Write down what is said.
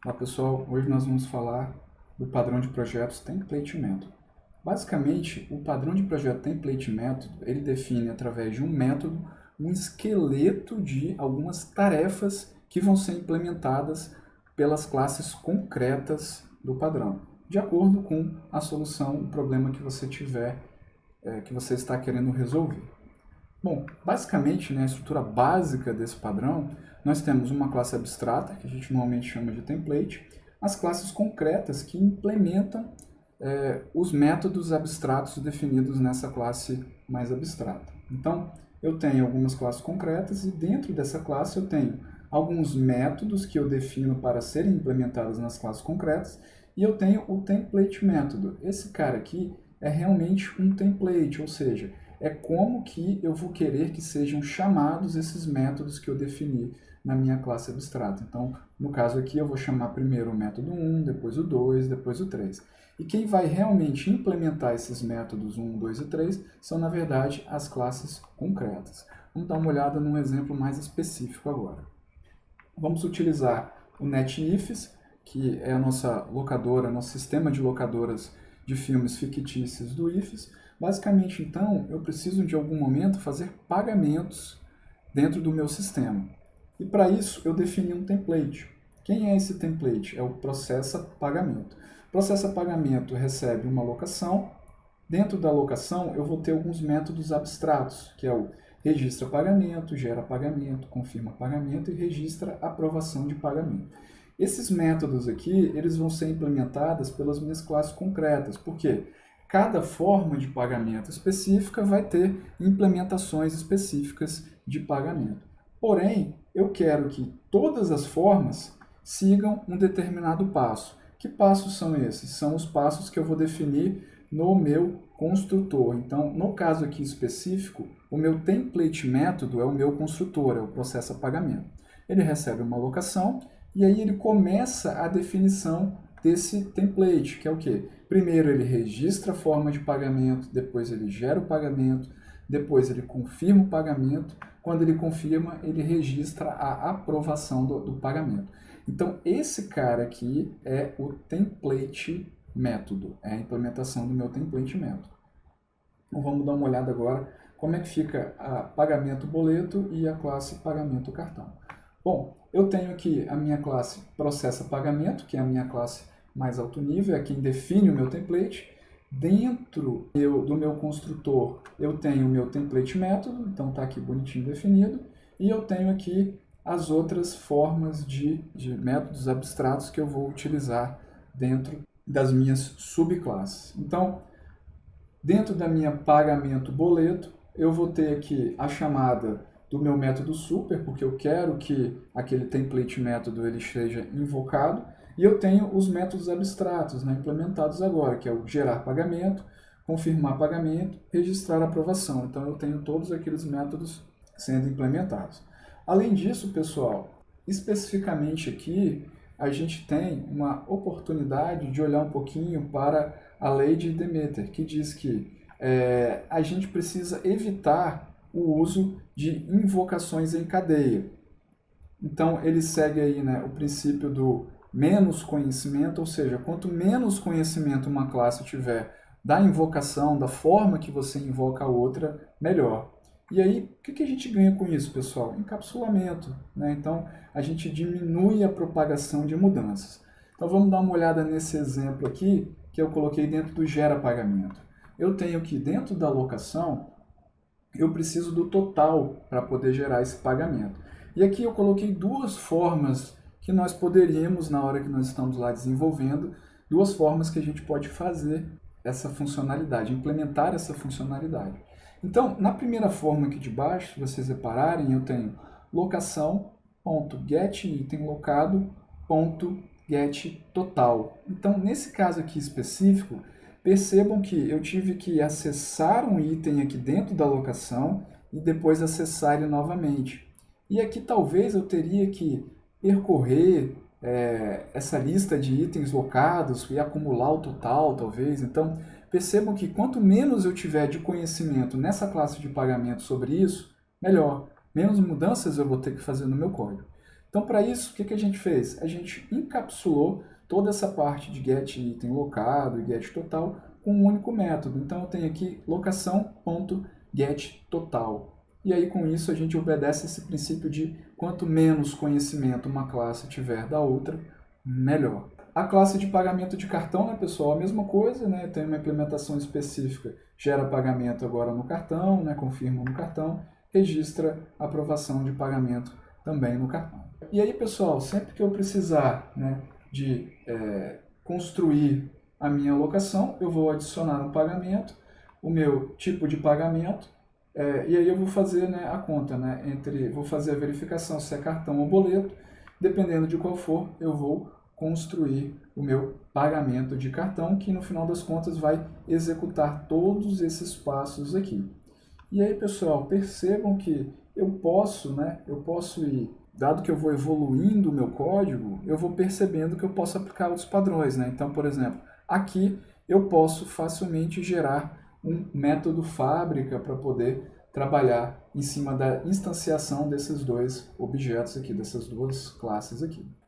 Olá pessoal, hoje nós vamos falar do padrão de projetos Template Method. Basicamente, o padrão de projeto Template Method, ele define através de um método um esqueleto de algumas tarefas que vão ser implementadas pelas classes concretas do padrão, de acordo com a solução, o problema que você tiver, que você está querendo resolver. Bom, basicamente, a estrutura básica desse padrão, nós temos uma classe abstrata, que a gente normalmente chama de template, as classes concretas que implementam os métodos abstratos definidos nessa classe mais abstrata. Então, eu tenho algumas classes concretas e dentro dessa classe eu tenho alguns métodos que eu defino para serem implementados nas classes concretas e eu tenho o template método. Esse cara aqui é realmente um template, ou seja, é como que eu vou querer que sejam chamados esses métodos que eu defini na minha classe abstrata. Então, no caso aqui, eu vou chamar primeiro o método 1, depois o 2, depois o 3. E quem vai realmente implementar esses métodos 1, 2 e 3 são, na verdade, as classes concretas. Vamos dar uma olhada num exemplo mais específico agora. Vamos utilizar o NetIFs, que é a nossa locadora, nosso sistema de locadoras de filmes fictícios do IFES. Basicamente, então, eu preciso de algum momento fazer pagamentos dentro do meu sistema. E para isso, eu defini um template. Quem é esse template? É o processa pagamento. Processa pagamento recebe uma locação. Dentro da locação, eu vou ter alguns métodos abstratos, que é o registra pagamento, gera pagamento, confirma pagamento e registra aprovação de pagamento. Esses métodos aqui, eles vão ser implementados pelas minhas classes concretas. Por quê? Cada forma de pagamento específica vai ter implementações específicas de pagamento. Porém, eu quero que todas as formas sigam um determinado passo. Que passos são esses? São os passos que eu vou definir no meu construtor. Então, no caso aqui específico, o meu template método é o meu construtor, é o processa pagamento. Ele recebe uma locação e aí ele começa a definição desse template, que é o quê? Primeiro ele registra a forma de pagamento, depois ele gera o pagamento, depois ele confirma o pagamento. Quando ele confirma, ele registra a aprovação do pagamento. Então, esse cara aqui é o template método, é a implementação do meu template método. Então, vamos dar uma olhada agora como é que fica a pagamento boleto e a classe pagamento cartão. Bom, eu tenho aqui a minha classe processa pagamento, que é a minha classe mais alto nível, é quem define o meu template. Dentro do meu construtor, eu tenho o meu template método, então está aqui bonitinho definido, e eu tenho aqui as outras formas de métodos abstratos que eu vou utilizar dentro das minhas subclasses. Então, dentro da minha pagamento boleto, eu vou ter aqui a chamada do meu método super, porque eu quero que aquele template método ele seja invocado, e eu tenho os métodos abstratos implementados agora, que é o gerar pagamento, confirmar pagamento, registrar aprovação. Então eu tenho todos aqueles métodos sendo implementados. Além disso, pessoal, especificamente aqui, a gente tem uma oportunidade de olhar um pouquinho para a lei de Demeter, que diz que a gente precisa evitar o uso de invocações em cadeia. Então, ele segue aí o princípio do menos conhecimento, ou seja, quanto menos conhecimento uma classe tiver da invocação, da forma que você invoca a outra, melhor. E aí, o que a gente ganha com isso, pessoal? Encapsulamento. Então, a gente diminui a propagação de mudanças. Então, vamos dar uma olhada nesse exemplo aqui, que eu coloquei dentro do gera pagamento. Eu tenho aqui dentro da alocação, eu preciso do total para poder gerar esse pagamento. E aqui eu coloquei duas formas que nós poderíamos, na hora que nós estamos lá desenvolvendo, duas formas que a gente pode fazer essa funcionalidade, implementar essa funcionalidade. Então, na primeira forma aqui de baixo, se vocês repararem, eu tenho locação.getItemLocado.getTotal. Então, nesse caso aqui específico, percebam que eu tive que acessar um item aqui dentro da locação e depois acessar ele novamente. E aqui talvez eu teria que percorrer essa lista de itens locados e acumular o total, talvez. Então, percebam que quanto menos eu tiver de conhecimento nessa classe de pagamento sobre isso, melhor. Menos mudanças eu vou ter que fazer no meu código. Então, para isso, o que a gente fez? A gente encapsulou toda essa parte de get item locado e get total com um único método. Então, eu tenho aqui locação.getTotal. E aí, com isso, a gente obedece esse princípio de quanto menos conhecimento uma classe tiver da outra, melhor. A classe de pagamento de cartão, né, pessoal, a mesma coisa, né, tem uma implementação específica, gera pagamento agora no cartão, né, confirma no cartão, registra aprovação de pagamento também no cartão. E aí, pessoal, sempre que eu precisar, né, de construir a minha alocação, eu vou adicionar um pagamento, o meu tipo de pagamento, e aí eu vou fazer, né, a conta, né, vou fazer a verificação se é cartão ou boleto, dependendo de qual for, eu vou construir o meu pagamento de cartão, que no final das contas vai executar todos esses passos aqui. E aí, pessoal, percebam que eu posso ir, dado que eu vou evoluindo o meu código, eu vou percebendo que eu posso aplicar outros padrões, né? Então, por exemplo, aqui eu posso facilmente gerar um método fábrica para poder trabalhar em cima da instanciação desses dois objetos aqui, dessas duas classes aqui.